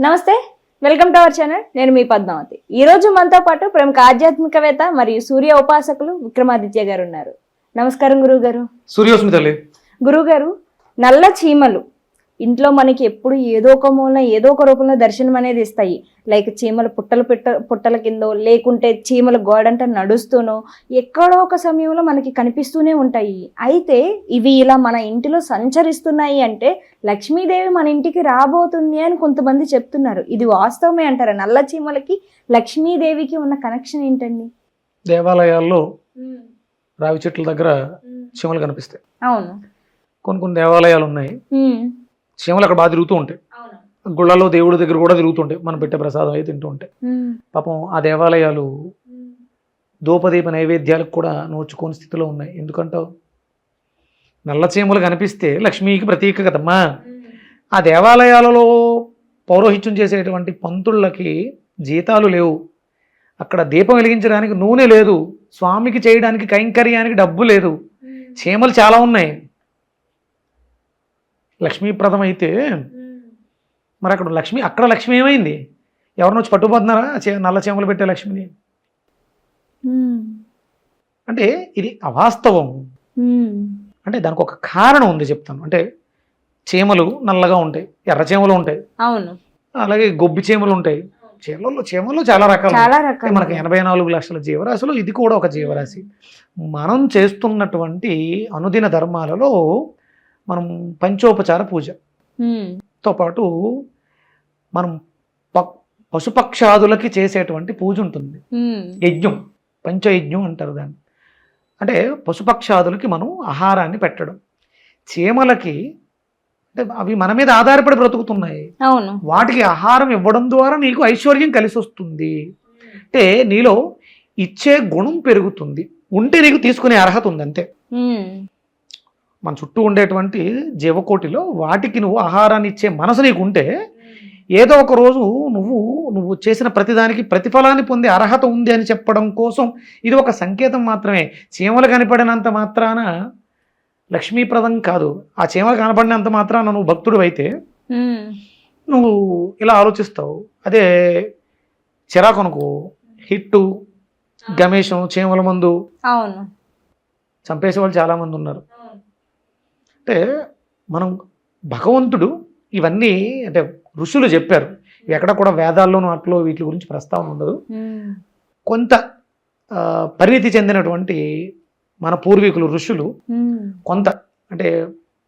నమస్తే, welcome to our channel. నేను మీ పద్మావతి. ఈ రోజు మనతో పాటు ప్రముఖ ఆధ్యాత్మికవేత్త మరియు సూర్య ఉపాసకులు విక్రమాదిత్య గారు ఉన్నారు. నమస్కారం గురువు గారు. సూర్యోస్మి తల్లి. గురువు గారు, నల్ల చీమలు ఇంట్లో మనకి ఎప్పుడు ఏదో ఒక మూలన ఏదో ఒక రూపంలో దర్శనం అనేది ఇస్తాయి. లైక్ చీమలు పుట్టల కిందో, లేకుంటే చీమలు గోడంట నడుస్తూనో, ఎక్కడో ఒక సమయంలో మనకి కనిపిస్తూనే ఉంటాయి. అయితే ఇవి ఇలా మన ఇంటిలో సంచరిస్తున్నాయి అంటే లక్ష్మీదేవి మన ఇంటికి రాబోతుంది అని కొంతమంది చెప్తున్నారు. ఇది వాస్తవమే అంటారా? నల్ల చీమలకి లక్ష్మీదేవికి ఉన్న కనెక్షన్ ఏంటండి? దేవాలయాల్లో రావి చెట్ల దగ్గర చీమలు కనిపిస్తాయి. అవును, కొన్ని దేవాలయాలు ఉన్నాయి, చీమలు అక్కడ బాగా తిరుగుతూ ఉంటాయి. గుళ్ళలో దేవుడి దగ్గర కూడా తిరుగుతుంటాయి, మనం పెట్టే ప్రసాదం అయితే తింటూ ఉంటాయి. పాపం ఆ దేవాలయాలు ధూపదీప నైవేద్యాలకు కూడా నోచుకోని స్థితిలో ఉన్నాయి. ఎందుకంటావు? నల్ల చీమలు కనిపిస్తే లక్ష్మీకి ప్రతీక కదమ్మా. ఆ దేవాలయాలలో పౌరోహిత్యం చేసేటువంటి పంతుళ్ళకి జీతాలు లేవు, అక్కడ దీపం వెలిగించడానికి నూనె లేదు, స్వామికి చేయడానికి కైంకర్యానికి డబ్బు లేదు, చీమలు చాలా ఉన్నాయి. లక్ష్మీప్రదం అయితే మరి అక్కడ లక్ష్మి ఏమైంది? ఎవరిని వచ్చి పట్టుకుపోతున్నారా నల్ల చీమలు పెట్టే లక్ష్మిని? అంటే ఇది అవాస్తవం. అంటే దానికి ఒక కారణం ఉంది, చెప్తాను. అంటే చీమలు నల్లగా ఉంటాయి, ఎర్ర చీమలు ఉంటాయి, అవును, అలాగే గొబ్బి చీమలు ఉంటాయి. చీమలు చాలా రకాలు. మనకి 84 లక్షల జీవరాశులు, ఇది కూడా ఒక జీవరాశి. మనం చేస్తున్నటువంటి అనుదిన ధర్మాలలో మనం పంచోపచార పూజతో పాటు మనం పశుపక్షాదులకి చేసేటువంటి పూజ ఉంటుంది, యజ్ఞం, పంచయజ్ఞం అంటారు దాన్ని. అంటే పశుపక్షాదులకి మనం ఆహారాన్ని పెట్టడం. చీమలకి అంటే అవి మన మీద ఆధారపడి బ్రతుకుతున్నాయి, అవును, వాటికి ఆహారం ఇవ్వడం ద్వారా నీకు ఐశ్వర్యం కలిసి వస్తుంది. అంటే నీలో ఇచ్చే గుణం పెరుగుతుంది, ఉంటే నీకు తీసుకునే అర్హత ఉంది, అంతే. మన చుట్టూ ఉండేటువంటి జీవకోటిలో వాటికి నువ్వు ఆహారాన్ని ఇచ్చే మనసు నీకు ఉంటే ఏదో ఒక రోజు నువ్వు చేసిన ప్రతిదానికి ప్రతిఫలాన్ని పొందే అర్హత ఉంది అని చెప్పడం కోసం ఇది ఒక సంకేతం మాత్రమే. చీమలు కనపడినంత మాత్రాన లక్ష్మీప్రదం కాదు. ఆ చీమలు కనపడినంత మాత్రాన నువ్వు భక్తుడు అయితే నువ్వు ఇలా ఆలోచిస్తావు. అదే చిరాకొనుకో, హిట్టు, గమేషం, చీమల మందు చంపేసే వాళ్ళు చాలామంది ఉన్నారు. అంటే మనం భగవంతుడు ఇవన్నీ అంటే ఋషులు చెప్పారు, ఎక్కడ కూడా వేదాల్లోనూ అట్లో వీటి గురించి ప్రస్తావన ఉండదు. కొంత పరిణితి చెందినటువంటి మన పూర్వీకులు ఋషులు కొంత అంటే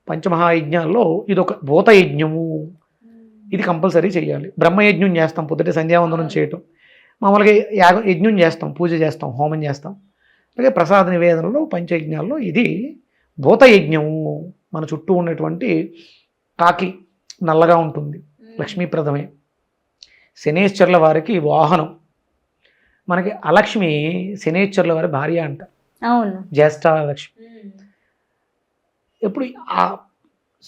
పంచమహాయజ్ఞాల్లో ఇదొక భూతయజ్ఞము, ఇది కంపల్సరీ చేయాలి. బ్రహ్మయజ్ఞం చేస్తాం, పొద్దుటే సంధ్యావందనం చేయటం, మామూలుగా యజ్ఞం చేస్తాం, పూజ చేస్తాం, హోమం చేస్తాం. అలాగే ప్రసాద నివేదనలో పంచయజ్ఞాల్లో ఇది భూతయజ్ఞము. మన చుట్టూ ఉన్నటువంటి కాకి నల్లగా ఉంటుంది, లక్ష్మీప్రదమే. శనేశ్వరుల వారికి వాహనం. మనకి అలక్ష్మి శనేశ్వరుల వారి భార్య అంట, అవును, జ్యేష్ఠ లక్ష్మి. ఎప్పుడు ఆ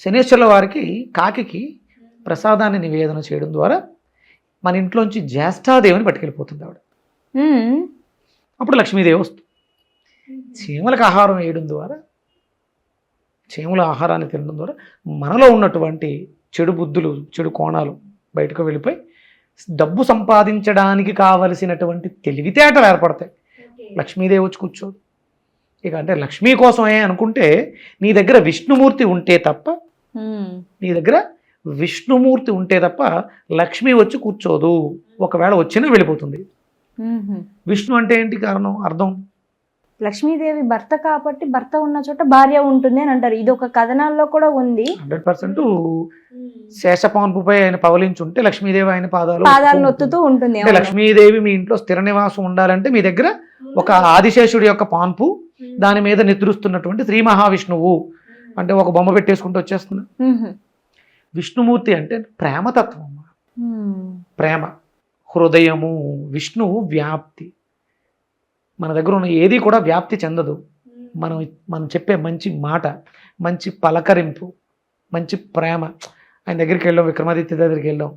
శనేశ్వరుల వారికి కాకి ప్రసాదాన్ని నివేదన చేయడం ద్వారా మన ఇంట్లోంచి జ్యేష్ఠాదేవిని పట్టుకెళ్ళిపోతుంది ఆవిడ. అప్పుడు లక్ష్మీదేవి వస్తుంది. చీమలకు ఆహారం వేయడం ద్వారా, చీమల ఆహారాన్ని తినడం ద్వారా మనలో ఉన్నటువంటి చెడు బుద్ధులు, చెడు కోణాలు బయటకు వెళ్ళిపోయి డబ్బు సంపాదించడానికి కావలసినటువంటి తెలివితేటలు ఏర్పడతాయి. లక్ష్మీదేవి వచ్చి కూర్చోదు ఇక. అంటే లక్ష్మీ కోసమే అనుకుంటే నీ దగ్గర విష్ణుమూర్తి ఉంటే తప్ప లక్ష్మి వచ్చి కూర్చోదు. ఒకవేళ వచ్చినా వెళ్ళిపోతుంది. విష్ణు అంటే ఏంటి కారణం, అర్థం? లక్ష్మీదేవి భర్త కాబట్టి భర్త ఉన్న చోట భార్య ఉంటుంది అని అంటారు. ఇది ఒక కథనాల్లో కూడా ఉంది. 100% శేషపాన్పుపై ఆయన పవలించుంటే లక్ష్మీదేవి ఆయన పాదాలు నొత్తుతూ ఉంటుంది. లక్ష్మీదేవి మీ ఇంట్లో స్థిర నివాసం ఉండాలంటే మీ దగ్గర ఒక ఆదిశేషుడి యొక్క పాన్పు, దాని మీద నిద్రిస్తున్నటువంటి శ్రీ మహావిష్ణువు అంటే ఒక బొమ్మ పెట్టేసుకుంటూ వచ్చేస్తుంది. విష్ణుమూర్తి అంటే ప్రేమతత్వం, ప్రేమ, హృదయము. విష్ణువు వ్యాప్తి. మన దగ్గర ఉన్న ఏది కూడా వ్యాప్తి చెందదు. మనం చెప్పే మంచి మాట, మంచి పలకరింపు, మంచి ప్రేమ. ఆయన దగ్గరికి వెళ్ళాం, విక్రమాదిత్య దగ్గరికి వెళ్ళాం,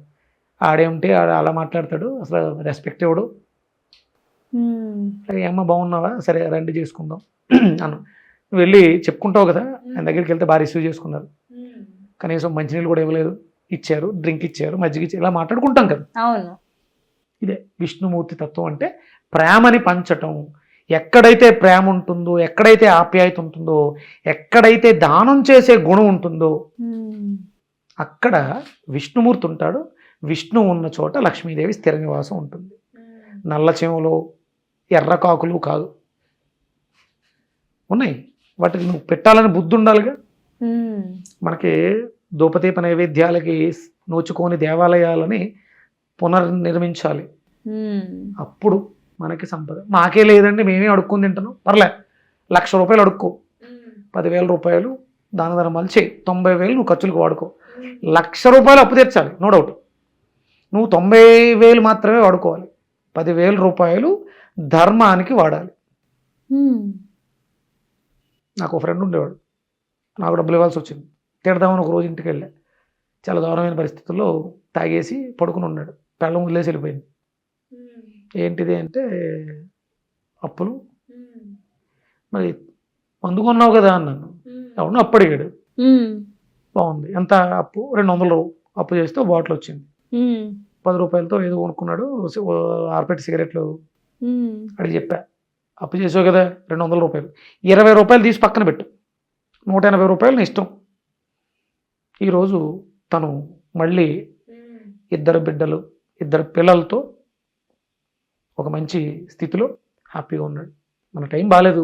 ఆడేమిటి అలా మాట్లాడతాడు, అసలు రెస్పెక్ట్ ఇవ్వడు. ఏమ్మా బాగున్నావా, సరే రండి చేసుకుందాం అను. నువ్వు వెళ్ళి చెప్పుకుంటావు కదా, ఆయన దగ్గరికి వెళ్తే బాగా రిసీవ్ చేసుకున్నారు. కనీసం మంచినీళ్ళు కూడా ఇవ్వలేదు, ఇచ్చారు, డ్రింక్ ఇచ్చారు, మజ్జిగ ఇచ్చారు, ఇలా మాట్లాడుకుంటాం కదా. అవును. ఇదే విష్ణుమూర్తి తత్వం అంటే ప్రేమని పంచటం. ఎక్కడైతే ప్రేమ ఉంటుందో, ఎక్కడైతే ఆప్యాయత ఉంటుందో, ఎక్కడైతే దానం చేసే గుణం ఉంటుందో అక్కడ విష్ణుమూర్తి ఉంటాడు. విష్ణు ఉన్న చోట లక్ష్మీదేవి స్థిర నివాసం ఉంటుంది. నల్ల చెవులో ఎర్ర కాకులు కాదు ఉన్నాయి, వాటికి నువ్వు పెట్టాలని బుద్ధి ఉండాలిగా. మనకి ధూపదీప నైవేద్యాలకి నోచుకోని దేవాలయాలని పునర్నిర్మించాలి. అప్పుడు మనకి సంపద. మాకే లేదండి, మేమే అడుక్కొని తింటున్నాం, పర్లే 1,00,000 రూపాయలు అడుక్కో, 10,000 రూపాయలు దాన ధర్మాలు చేయి, 90,000 నువ్వు ఖర్చులకు వాడుకో. 1,00,000 రూపాయలు అప్పు తీర్చాలి, నో డౌట్. నువ్వు 90,000 మాత్రమే వాడుకోవాలి, 10,000 రూపాయలు ధర్మానికి వాడాలి. నాకు ఒక ఫ్రెండ్ ఉండేవాడు, నాకు డబ్బులు ఇవ్వాల్సి వచ్చింది. తిడదామని ఒక రోజు ఇంటికి వెళ్ళా, చాలా దారుణమైన పరిస్థితుల్లో తాగేసి పడుకుని ఉన్నాడు, పెళ్ళం వదిలేసి వెళ్ళిపోయింది. ఏంటిది అంటే అప్పులు. మరి మందు కొన్నావు కదా అన్నాను. అవును, అప్పు అడిగాడు. బాగుంది, ఎంత అప్పు? 200 అప్పు చేస్తే బాటిల్ వచ్చింది. 10 రూపాయలతో ఏదో కొనుక్కున్నాడు, ఆర్పెట్ సిగరెట్లు. అడిగి చెప్పా, అప్పు చేసావు కదా 200 రూపాయలు, 20 రూపాయలు తీసి పక్కన పెట్టు, 180 రూపాయలు నీ ఇష్టం. ఈరోజు తను మళ్ళీ 2 బిడ్డలు, 2 పిల్లలతో ఒక మంచి స్థితిలో హ్యాపీగా ఉన్నాడు. మన టైం బాగాలేదు,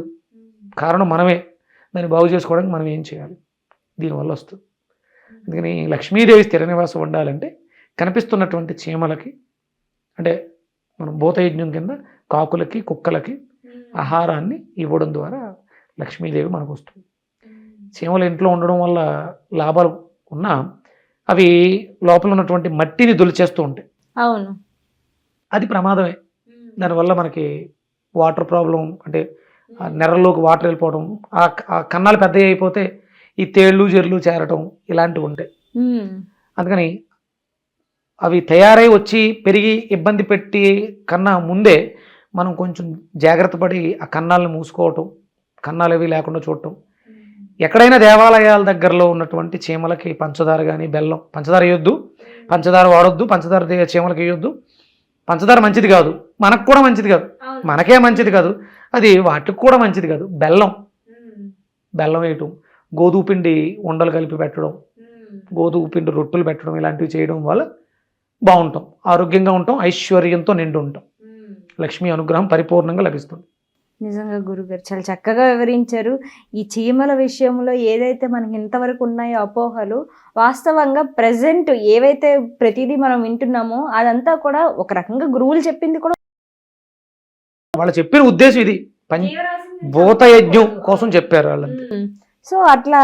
కారణం మనమే. దాన్ని బాగు చేసుకోవడానికి మనం ఏం చేయాలి, దీనివల్ల వస్తుంది. అందుకని లక్ష్మీదేవి స్థిర నివాసం ఉండాలంటే కనిపిస్తున్నటువంటి చీమలకి, అంటే మనం భూతయజ్ఞం కింద కాకులకి కుక్కలకి ఆహారాన్ని ఇవ్వడం ద్వారా లక్ష్మీదేవి మనకు వస్తుంది. చీమలు ఇంట్లో ఉండడం వల్ల లాభాలు ఉన్నా అవి లోపల ఉన్నటువంటి మట్టిని దొలిచేస్తూ ఉంటాయి. అవును, అది ప్రమాదమే. దానివల్ల మనకి వాటర్ ప్రాబ్లం, అంటే నెరల్లోకి వాటర్ వెళ్ళిపోవడం, ఆ కన్నాలు పెద్దవి అయిపోతే ఈ తేళ్ళు జెర్లు చేరటం ఇలాంటివి ఉంటాయి. అందుకని అవి తయారై వచ్చి పెరిగి ఇబ్బంది పెట్టి కన్నా ముందే మనం కొంచెం జాగ్రత్త పడి ఆ కన్నాలను మూసుకోవటం, కన్నాలు అవి లేకుండా చూడటం. ఎక్కడైనా దేవాలయాల దగ్గరలో ఉన్నటువంటి చీమలకి పంచదార కానీ బెల్లం, పంచదార వేయొద్దు, పంచదార వాడొద్దు, పంచదార చీమలకి వేయొద్దు. పంచదార మంచిది కాదు, మనకు కూడా మంచిది కాదు, మనకే మంచిది కాదు, అది వాటికి కూడా మంచిది కాదు. బెల్లం వేయటం, గోధుమ పిండి ఉండలు కలిపి పెట్టడం, గోధుమ పిండి రొట్టెలు పెట్టడం, ఇలాంటివి చేయడం వల్ల బాగుంటాం, ఆరోగ్యంగా ఉంటాం, ఐశ్వర్యంతో నిండి ఉంటాం, లక్ష్మీ అనుగ్రహం పరిపూర్ణంగా లభిస్తుంది. నిజంగా గురుగారు చాలా చక్కగా వివరించారు. ఈ చీమల విషయంలో ఏదైతే మనకి ఇంతవరకు ఉన్నాయో అపోహలు, వాస్తవంగా ప్రజెంట్ ఏవైతే ప్రతిదీ మనం వింటున్నామో అదంతా కూడా ఒక రకంగా గురువులు చెప్పింది కూడా, వాళ్ళు చెప్పిన ఉద్దేశం ఇది భూతయజ్ఞం కోసం చెప్పారు వాళ్ళంతా. సో అట్లా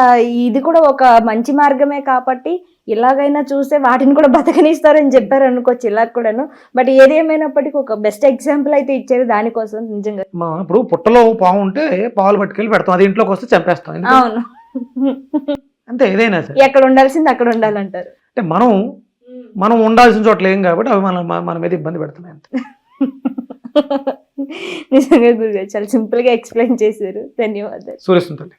ఇది కూడా ఒక మంచి మార్గమే కాబట్టి ఇలాగైనా చూస్తే వాటిని కూడా బతకనిస్తారని చెప్పారు అనుకోవచ్చు ఇలా కూడాను. బట్ ఏదేమైనప్పటికీ ఒక బెస్ట్ ఎగ్జాంపుల్ అయితే ఇచ్చారు దానికోసం. నిజంగా ఇప్పుడు పుట్టలో పాము ఉంటే పాలు పట్టుకెళ్ళి పెడతాం, అది ఇంట్లోకి వస్తే చంపేస్తాం. అవును, అంతే. ఏదైనా సరే ఎక్కడ ఉండాల్సింది అక్కడ ఉండాలంటారు. అంటే మనం ఉండాల్సిన చోట్ల ఏం కాబట్టి అవి మన మీద ఇబ్బంది పెడుతున్నాయి అంతే. నిజంగా గురుగారు చాలా సింపుల్ గా ఎక్స్ప్లెయిన్ చేశారు. ధన్యవాదాలు. సూర్యసుందరి.